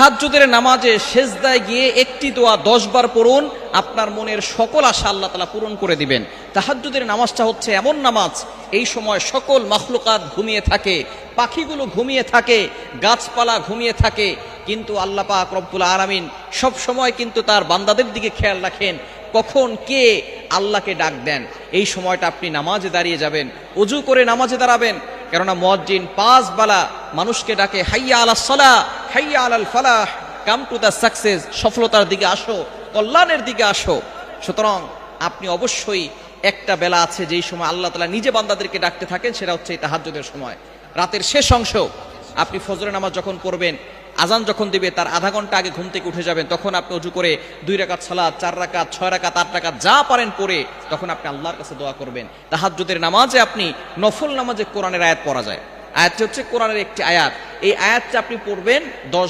তাহাজ্জুদের নামাজে সেজদায় গিয়ে একটি দোয়া 10 বার পড়ুন, আপনার মনের সকল আশা আল্লাহ তাআলা পূরণ করে দিবেন। তাহাজ্জুদের নামাজটা হচ্ছে এমন নামাজ, এই সময় সকল মাখলুকাত ঘুমিয়ে থাকে, পাখিগুলো ঘুমিয়ে থাকে, গাছপালা ঘুমিয়ে থাকে, কিন্তু আল্লাহ পাক রব্বুল আলামিন সব সময় কিন্তু তার বান্দাদের দিকে খেয়াল রাখেন, কখন কে আল্লাহকে ডাক দেন। এই সময়টা আপনি নামাজে দাঁড়িয়ে যাবেন, ওযু করে নামাজে দাঁড়াবেন, কেননা মুয়াজ্জিন 5 বেলা মানুষকে ডাকে, হাইয়া আলাস সালাহ, হাইয়া আলাল ফালাহ, কাম টু দ্য সাকসেস, সফলতার দিকে আসো, কল্যাণের দিকে আসো। সুতরাং আপনি অবশ্যই একটা বেলা আছে যেই সময় আল্লাহ তাআলা নিজে বান্দাদেরকে ডাকতে থাকেন, সেটা হচ্ছে এই তাহাজ্জুদের সময়, রাতের শেষ অংশ। আপনি ফজরের নামাজ যখন পড়বেন, আজান যখন দিবে তার আধা ঘন্টা আগে ঘুম থেকে উঠে যাবেন, তখন আপনি ওযু করে 2 রাকাত সালাত, 4 রাকাত, 6 রাকাত, 8 রাকাত যা পারেন পড়ে তখন আপনি আল্লাহর কাছে দোয়া করবেন। তাহাজ্জুদের নামাজে আপনি নফল নামাজে কোরআনের আয়াত পড়া যায়, আয়াতটি হচ্ছে কোরআনের একটি আয়াত, এই আয়াতটা আপনি পড়বেন 10